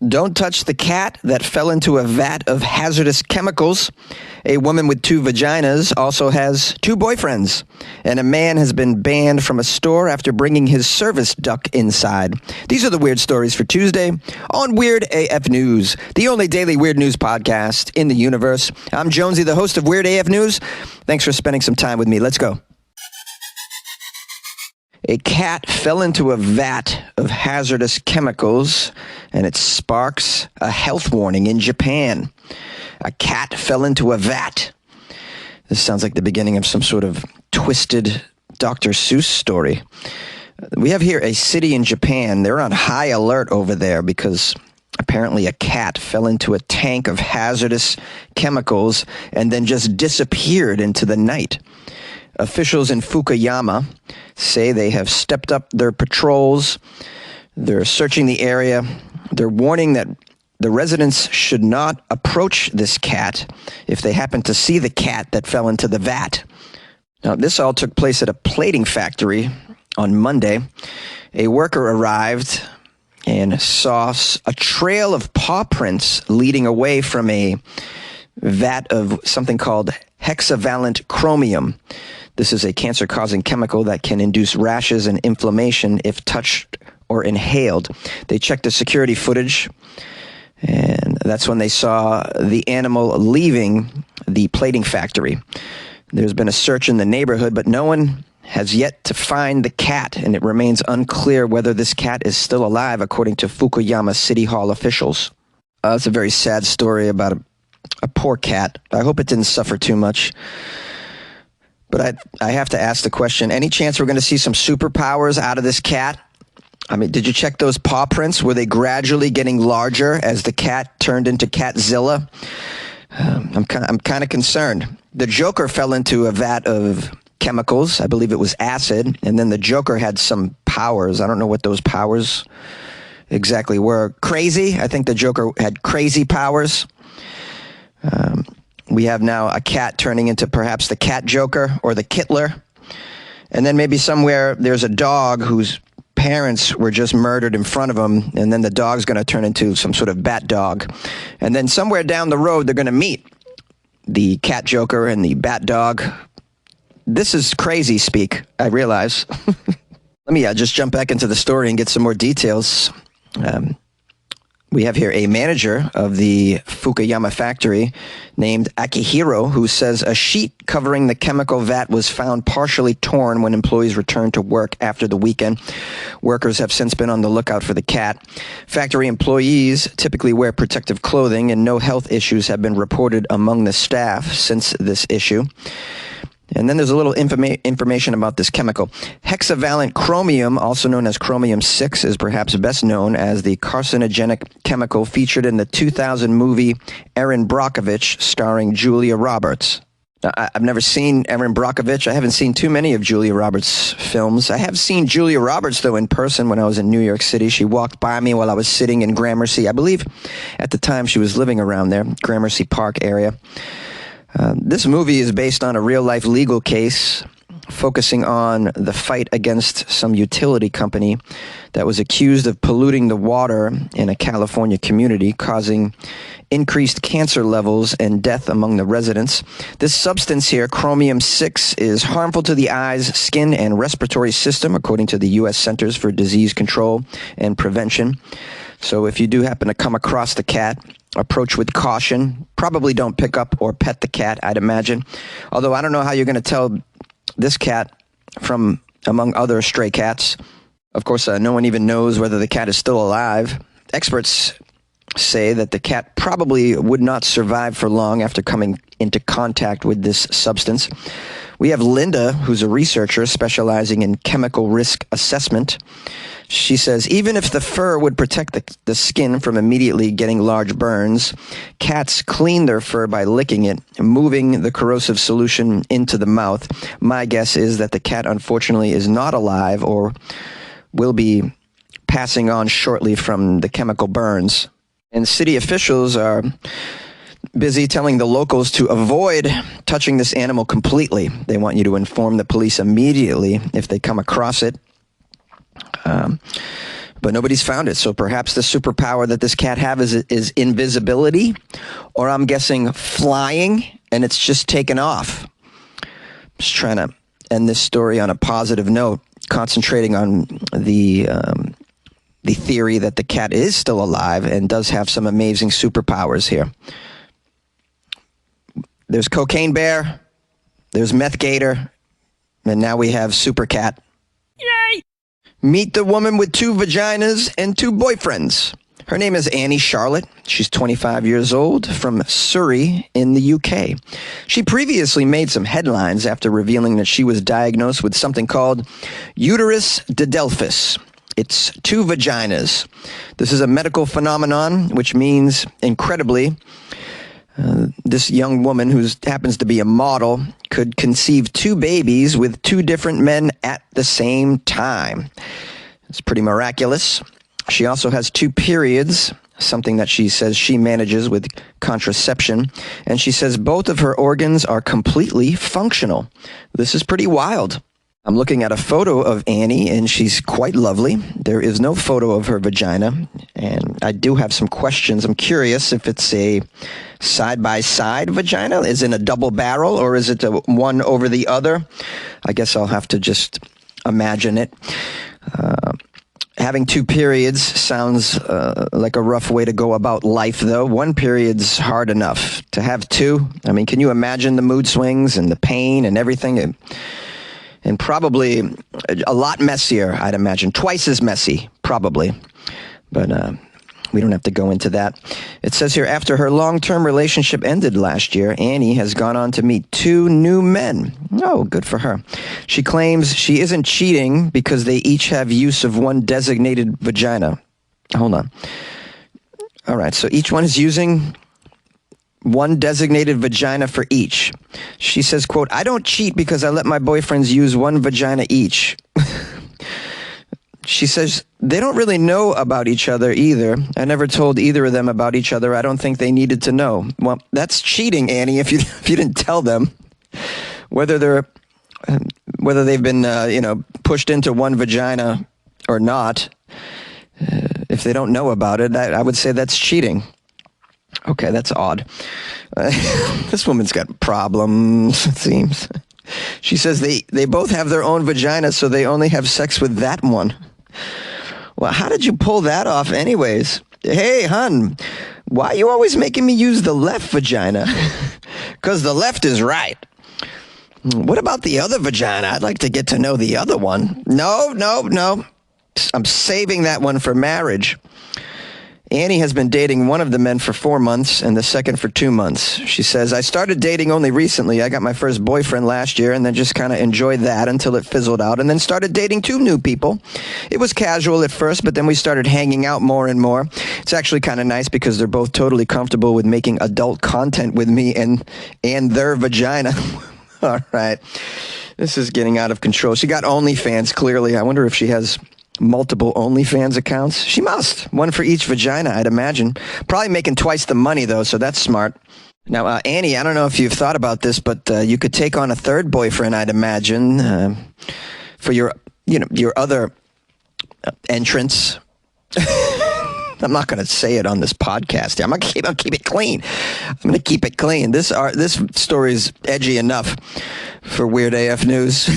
Don't touch the cat that fell into a vat of hazardous chemicals. A woman with 2 vaginas also has 2 boyfriends. And a man has been banned from a store after bringing his service duck inside. These are the weird stories for Tuesday on Weird AF News, the only daily weird news podcast in the universe. I'm Jonesy, the host of Weird AF News. Thanks for spending some time with me. Let's go. A cat fell into a vat of hazardous chemicals, and it sparks a health warning in Japan. A cat fell into a vat. This sounds like the beginning of some sort of twisted Dr. Seuss story. We have here a city in Japan. They're on high alert over there because apparently a cat fell into a tank of hazardous chemicals and then just disappeared into the night. Officials in Fukuyama say they have stepped up their patrols. They're searching the area. They're warning that the residents should not approach this cat if they happen to see the cat that fell into the vat. Now, this all took place at a plating factory on Monday. A worker arrived and saw a trail of paw prints leading away from a vat of something called hexavalent chromium. This is a cancer-causing chemical that can induce rashes and inflammation if touched or inhaled. They checked the security footage, and that's when they saw the animal leaving the plating factory. There's been a search in the neighborhood, but no one has yet to find the cat, and it remains unclear whether this cat is still alive, according to Fukuyama City Hall officials. It's a very sad story about a poor cat. I hope it didn't suffer too much. But I have to ask the question, any chance we're going to see some superpowers out of this cat? I mean, did you check those paw prints? Were they gradually getting larger as the cat turned into Catzilla? I'm kind of concerned. The Joker fell into a vat of chemicals. I believe it was acid. And then the Joker had some powers. I don't know what those powers exactly were. Crazy. I think the Joker had crazy powers. We have now a cat turning into perhaps the Cat Joker or the Kittler. And then maybe somewhere there's a dog whose parents were just murdered in front of him, and then the dog's going to turn into some sort of bat dog. And then somewhere down the road, they're going to meet the Cat Joker and the bat dog. This is crazy speak, I realize. Let me just jump back into the story and get some more details. We have here a manager of the Fukuyama factory named Akihiro, who says a sheet covering the chemical vat was found partially torn when employees returned to work after the weekend. Workers have since been on the lookout for the cat. Factory employees typically wear protective clothing, and no health issues have been reported among the staff since this issue. And then there's a little information about this chemical. Hexavalent chromium, also known as chromium-6, is perhaps best known as the carcinogenic chemical featured in the 2000 movie Erin Brockovich, starring Julia Roberts. Now, I've never seen Erin Brockovich. I haven't seen too many of Julia Roberts' films. I have seen Julia Roberts, though, in person when I was in New York City. She walked by me while I was sitting in Gramercy. I believe at the time she was living around there, Gramercy Park area. This movie is based on a real-life legal case focusing on the fight against some utility company that was accused of polluting the water in a California community, causing increased cancer levels and death among the residents. This substance here, chromium-6, is harmful to the eyes, skin, and respiratory system, according to the U.S. Centers for Disease Control and Prevention. So if you do happen to come across the cat, approach with caution. Probably don't pick up or pet the cat, I'd imagine. Although I don't know how you're going to tell this cat from among other stray cats. Of course, no one even knows whether the cat is still alive. Experts say that the cat probably would not survive for long after coming into contact with this substance. We have Linda, who's a researcher specializing in chemical risk assessment. She says, even if the fur would protect the skin from immediately getting large burns, cats clean their fur by licking it, moving the corrosive solution into the mouth. My guess is that the cat, unfortunately, is not alive or will be passing on shortly from the chemical burns. And city officials are busy telling the locals to avoid touching this animal completely. They want you to inform the police immediately if they come across it. but nobody's found it. So perhaps the superpower that this cat has is invisibility, or I'm guessing flying, and it's just taken off. Just trying to end this story on a positive note, concentrating on the theory that the cat is still alive and does have some amazing superpowers here. There's Cocaine Bear, there's Meth Gator, and now we have Super Cat. Yay! Meet the woman with 2 vaginas and 2 boyfriends. Her name is Annie Charlotte. She's 25 years old, from Surrey in the UK. She previously made some headlines after revealing that she was diagnosed with something called uterus didelphys. It's 2 vaginas. This is a medical phenomenon, which means, incredibly, this young woman, who happens to be a model, could conceive 2 babies with 2 different men at the same time. It's pretty miraculous. She also has 2 periods, something that she says she manages with contraception, and she says both of her organs are completely functional. This is pretty wild. I'm looking at a photo of Annie, and she's quite lovely. There is no photo of her vagina, and I do have some questions. I'm curious if it's a side-by-side vagina. Is it a double barrel, or is it one over the other? I guess I'll have to just imagine it. Having 2 periods sounds like a rough way to go about life, though. 1 period's hard enough. To have 2, I mean, can you imagine the mood swings and the pain and everything? And probably a lot messier, I'd imagine. Twice as messy, probably. But we don't have to go into that. It says here, after her long-term relationship ended last year, Annie has gone on to meet 2 new men. Oh, good for her. She claims she isn't cheating because they each have use of 1 designated vagina. Hold on. All right, so each one is using 1 designated vagina for each. She says, quote, I don't cheat because I let my boyfriends use 1 vagina each. She says they don't really know about each other either. I never told either of them about each other. I don't think they needed to know. Well, that's cheating, Annie, if you didn't tell them. Whether they've been pushed into 1 vagina or not, if they don't know about it, I would say that's cheating. Okay, that's odd. This woman's got problems, it seems. She says they both have their own vagina, so they only have sex with that one. Well, how did you pull that off anyways? Hey, hun, why are you always making me use the left vagina? Because the left is right. What about the other vagina? I'd like to get to know the other one. No. I'm saving that one for marriage. Annie has been dating one of the men for 4 months and the second for 2 months. She says, I started dating only recently. I got my first boyfriend last year and then just kind of enjoyed that until it fizzled out, and then started dating 2 new people. It was casual at first, but then we started hanging out more and more. It's actually kind of nice because they're both totally comfortable with making adult content with me and their vagina. All right. This is getting out of control. She got OnlyFans, clearly. I wonder if she has multiple OnlyFans accounts. She must. 1 for each vagina, I'd imagine. Probably making twice the money, though, so that's smart. Now, Annie, I don't know if you've thought about this, but you could take on a 3rd boyfriend, I'd imagine, for your other entrance. I'm not going to say it on this podcast. I'm going to keep it clean. I'm going to keep it clean. This story is edgy enough for Weird AF News.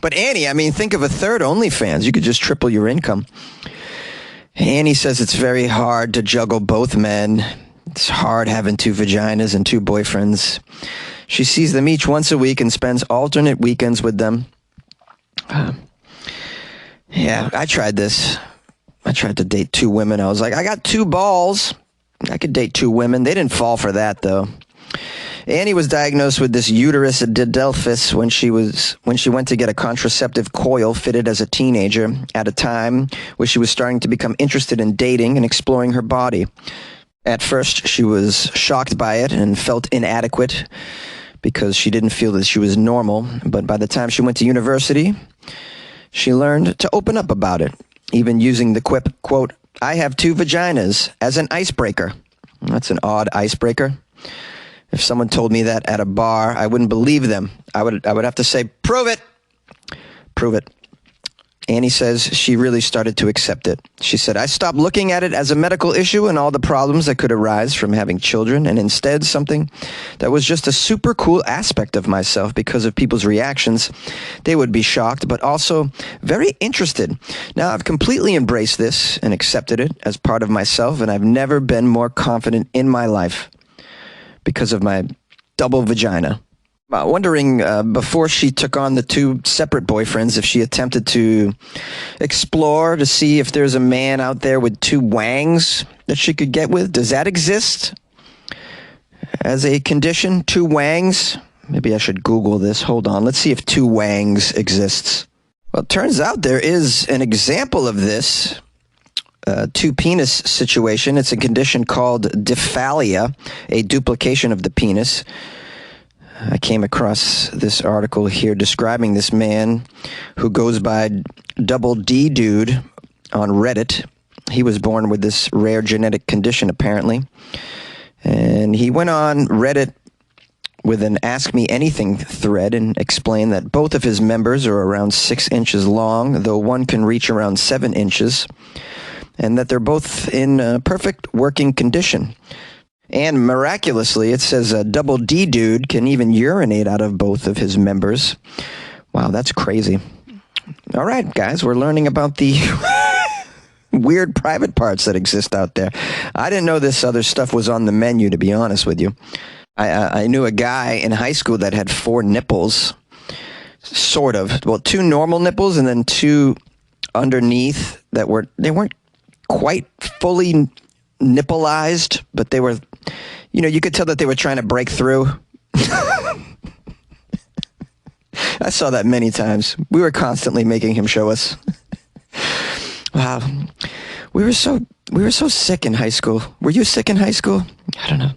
But Annie, I mean, think of a 3rd OnlyFans. You could just triple your income. Annie says it's very hard to juggle both men. It's hard having 2 vaginas and 2 boyfriends. She sees them each once a week and spends alternate weekends with them. Yeah, I tried this. I tried to date 2 women. I was like, I got 2 balls. I could date 2 women. They didn't fall for that, though. Annie was diagnosed with this uterus didelphys when she went to get a contraceptive coil fitted as a teenager at a time where she was starting to become interested in dating and exploring her body. At first, she was shocked by it and felt inadequate because she didn't feel that she was normal. But by the time she went to university, she learned to open up about it, even using the quip, quote, I have 2 vaginas, as an icebreaker. That's an odd icebreaker. If someone told me that at a bar, I wouldn't believe them. I would have to say, prove it. Prove it. Annie says she really started to accept it. She said, I stopped looking at it as a medical issue and all the problems that could arise from having children, and instead something that was just a super cool aspect of myself because of people's reactions. They would be shocked, but also very interested. Now I've completely embraced this and accepted it as part of myself, and I've never been more confident in my life because of my double vagina. Wondering, before she took on the two separate boyfriends, if she attempted to explore to see if there's a man out there with two wangs that she could get with. Does that exist as a condition? Two wangs? Maybe I should Google this. Hold on. Let's see if two wangs exists. Well, it turns out there is an example of this. Two penis situation. It's a condition called diphallia, a duplication of the penis. I came across this article here describing this man who goes by Double D Dude on Reddit. He was born with this rare genetic condition, apparently. And he went on Reddit with an Ask Me Anything thread and explained that both of his members are around 6 inches long, though one can reach around 7 inches, and that they're both in perfect working condition. And miraculously, it says a Double D Dude can even urinate out of both of his members. Wow, that's crazy. All right, guys, we're learning about the weird private parts that exist out there. I didn't know this other stuff was on the menu, to be honest with you. I knew a guy in high school that had 4 nipples, sort of. Well, 2 normal nipples and then 2 underneath that they weren't quite fully nippleized, but they were, you could tell that they were trying to break through. I saw that many times. We were constantly making him show us. Wow. We were so sick in high school. Were you sick in high school? I don't know.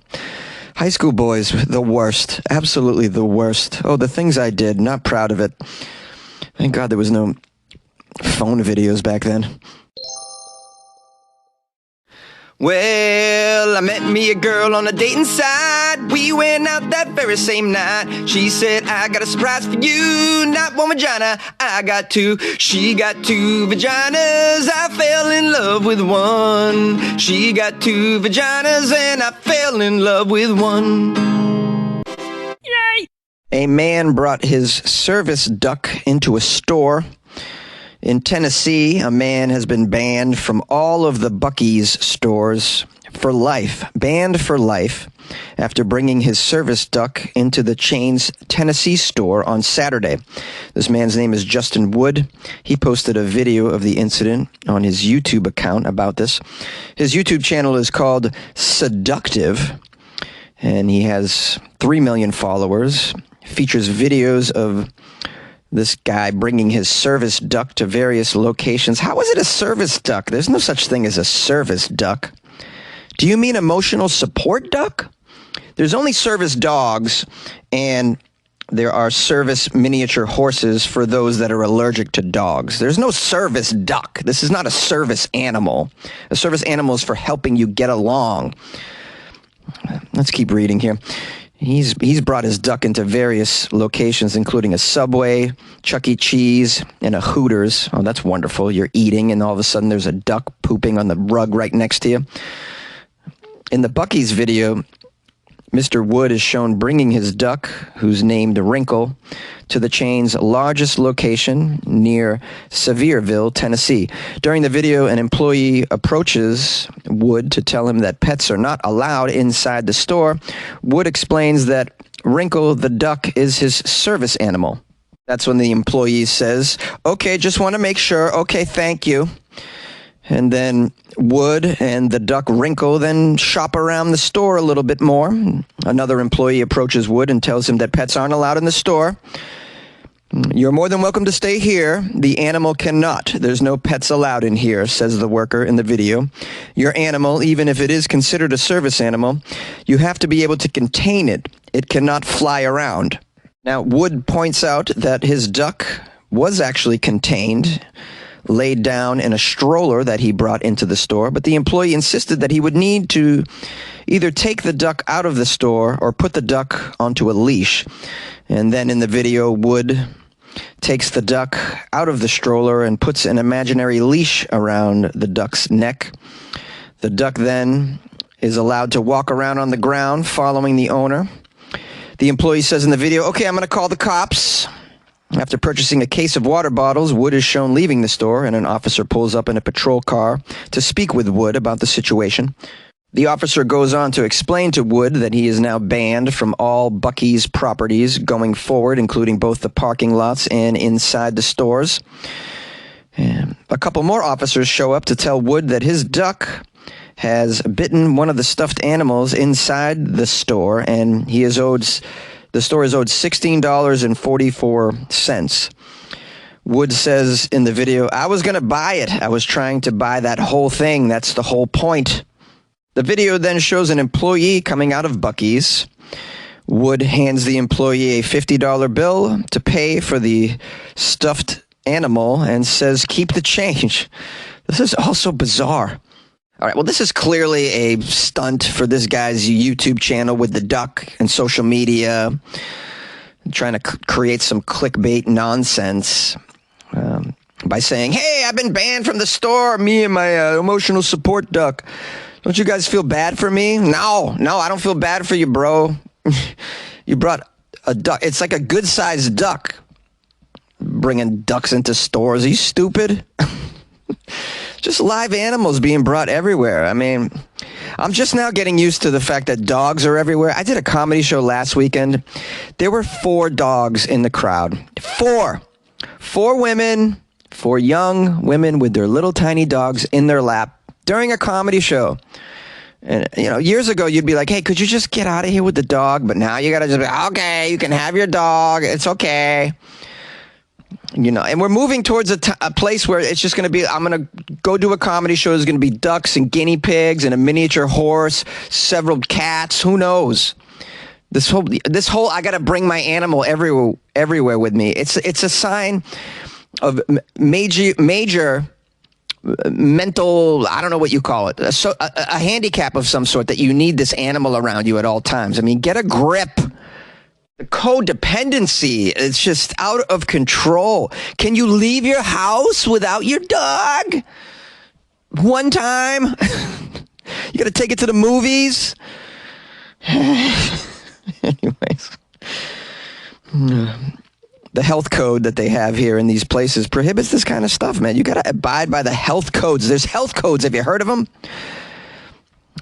High school boys, the worst. Absolutely the worst. Oh, the things I did, not proud of it. Thank God there was no phone videos back then. Well, I met me a girl on a dating site. We went out that very same night. She said, I got a surprise for you. Not one vagina, I got 2. She got 2 vaginas. I fell in love with one. She got 2 vaginas and I fell in love with one. Yay! A man brought his service duck into a store. In Tennessee, a man has been banned from all of the Buc-ee's stores for life, banned for life, after bringing his service duck into the chain's Tennessee store on Saturday. This man's name is Justin Wood. He posted a video of the incident on his YouTube account about this. His YouTube channel is called Seductive, and he has 3 million followers. Features videos of this guy bringing his service duck to various locations. How is it a service duck? There's no such thing as a service duck. Do you mean emotional support duck? There's only service dogs, and there are service miniature horses for those that are allergic to dogs. There's no service duck. This is not a service animal. A service animal is for helping you get along. Let's keep reading here. He's brought his duck into various locations, including a Subway, Chuck E. Cheese, and a Hooters. Oh, that's wonderful. You're eating, and all of a sudden there's a duck pooping on the rug right next to you. In the Buc-ee's video, Mr. Wood is shown bringing his duck, who's named Wrinkle, to the chain's largest location near Sevierville, Tennessee. During the video, an employee approaches Wood to tell him that pets are not allowed inside the store. Wood explains that Wrinkle, the duck, is his service animal. That's when the employee says, "Okay, just want to make sure. Okay, thank you." And then Wood and the duck Wrinkle then shop around the store a little bit more. Another employee approaches Wood and tells him that pets aren't allowed in the store. "You're more than welcome to stay here. The animal cannot. There's no pets allowed in here," says the worker in the video. "Your animal, even if it is considered a service animal, you have to be able to contain it. It cannot fly around." Now, Wood points out that his duck was actually contained, laid down in a stroller that he brought into the store, but the employee insisted that he would need to either take the duck out of the store or put the duck onto a leash. And then in the video, Wood takes the duck out of the stroller and puts an imaginary leash around the duck's neck. The duck then is allowed to walk around on the ground following the owner. The employee says in the video, "Okay, I'm going to call the cops." After purchasing a case of water bottles, Wood is shown leaving the store, and an officer pulls up in a patrol car to speak with Wood about the situation. The officer goes on to explain to Wood that he is now banned from all Buc-ee's properties going forward, including both the parking lots and inside the stores. And a couple more officers show up to tell Wood that his duck has bitten one of the stuffed animals inside the store, and the store is owed $16.44. Wood says in the video, "I was going to buy it. I was trying to buy that whole thing. That's the whole point." The video then shows an employee coming out of Buc-ee's. Wood hands the employee a $50 bill to pay for the stuffed animal and says, "Keep the change." This is also bizarre. All right, well, this is clearly a stunt for this guy's YouTube channel with the duck and social media, trying to create some clickbait nonsense by saying, "Hey, I've been banned from the store, me and my emotional support duck. Don't you guys feel bad for me?" No, I don't feel bad for you, bro. You brought a duck. It's like a good-sized duck. Bringing ducks into stores. Are you stupid? Just live animals being brought everywhere. I mean, I'm just now getting used to the fact that dogs are everywhere. I did a comedy show last weekend. There were 4 dogs in the crowd. 4 women, 4 young women with their little tiny dogs in their lap during a comedy show. And, years ago, you'd be like, "Hey, could you just get out of here with the dog?" But now you got to just be, "Okay, you can have your dog. It's okay." And we're moving towards a place where it's just going to be, I'm going to go do a comedy show. There's going to be ducks and guinea pigs and a miniature horse, several cats. Who knows? This whole I got to bring my animal everywhere with me. It's a sign of major mental, I don't know what you call it, a handicap of some sort, that you need this animal around you at all times. I mean, get a grip. The codependency, it's just out of control. Can you leave your house without your dog? One time? You got to take it to the movies? Anyways. The health code that they have here in these places prohibits this kind of stuff, man. You got to abide by the health codes. There's health codes. Have you heard of them?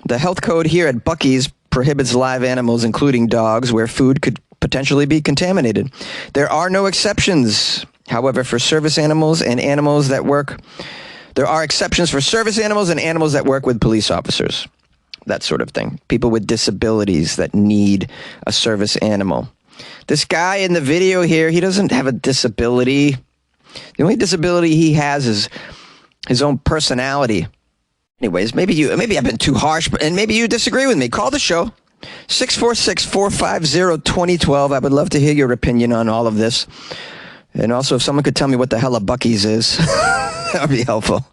The health code here at Buc-ee's prohibits live animals, including dogs, where food could potentially be contaminated. There are no exceptions, however, for service animals and animals that work. There are exceptions for service animals and animals that work with police officers, that sort of thing. People with disabilities that need a service animal. This guy in the video here, he doesn't have a disability. The only disability he has is his own personality. Anyways, maybe I've been too harsh, and maybe you disagree with me. Call the show. 646-450-2012. I would love to hear your opinion on all of this. And also, if someone could tell me what the hell a Buc-ee's is, that would be helpful.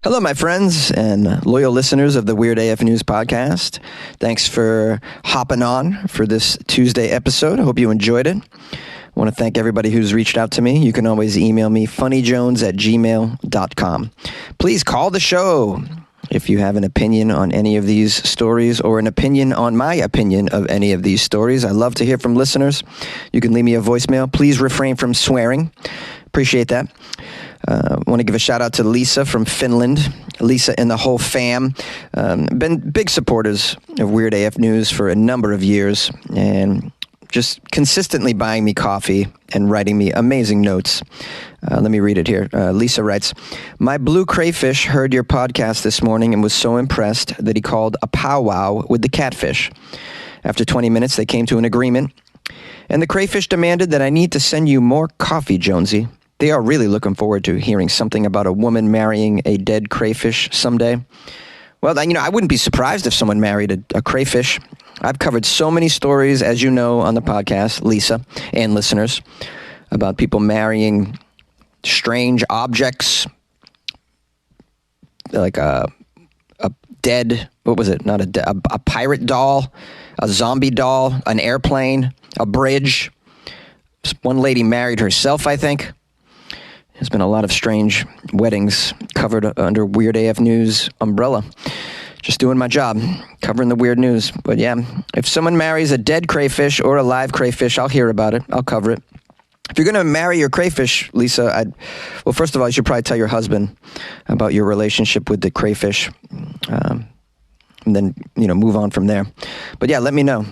Hello, my friends and loyal listeners of the Weird AF News podcast. Thanks for hopping on for this Tuesday episode. I hope you enjoyed it. I want to thank everybody who's reached out to me. You can always email me, funnyjones@gmail.com. Please call the show if you have an opinion on any of these stories or an opinion on my opinion of any of these stories. I love to hear from listeners. You can leave me a voicemail. Please refrain from swearing. Appreciate that. I want to give a shout out to Lisa from Finland. Lisa and the whole fam. Been big supporters of Weird AF News for a number of years, and just consistently buying me coffee and writing me amazing notes. Let me read it here. Lisa writes, "My blue crayfish heard your podcast this morning and was so impressed that he called a powwow with the catfish. After 20 minutes, they came to an agreement, and the crayfish demanded that I need to send you more coffee, Jonesy. They are really looking forward to hearing something about a woman marrying a dead crayfish someday." Well, I wouldn't be surprised if someone married a crayfish. I've covered so many stories, as you know, on the podcast, Lisa, and listeners, about people marrying strange objects, like a dead, what was it? Not a pirate doll, a zombie doll, an airplane, a bridge, One lady married herself, I think. There's been a lot of strange weddings covered under Weird AF News umbrella. Just doing my job, covering the weird news. But yeah, if someone marries a dead crayfish or a live crayfish, I'll hear about it. I'll cover it. If you're going to marry your crayfish, Lisa, well, first of all, you should probably tell your husband about your relationship with the crayfish. And then, move on from there. But yeah, let me know.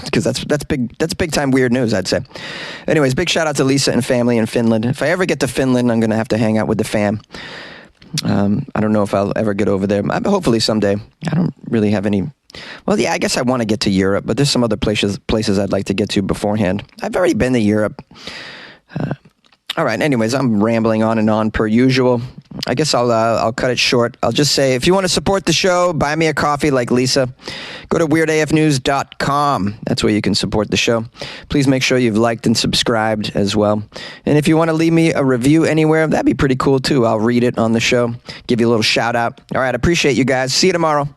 Because that's big time weird news, I'd say. Anyways, big shout out to Lisa and family in Finland. If I ever get to Finland, I'm going to have to hang out with the fam. I don't know if I'll ever get over there. Hopefully someday. I don't really have any. Well, yeah, I guess I want to get to Europe, but there's some other places I'd like to get to beforehand. I've already been to Europe. All right. Anyways, I'm rambling on and on per usual. I guess I'll cut it short. I'll just say, if you want to support the show, buy me a coffee like Lisa. Go to weirdafnews.com. That's where you can support the show. Please make sure you've liked and subscribed as well. And if you want to leave me a review anywhere, that'd be pretty cool too. I'll read it on the show. Give you a little shout out. All right. I appreciate you guys. See you tomorrow.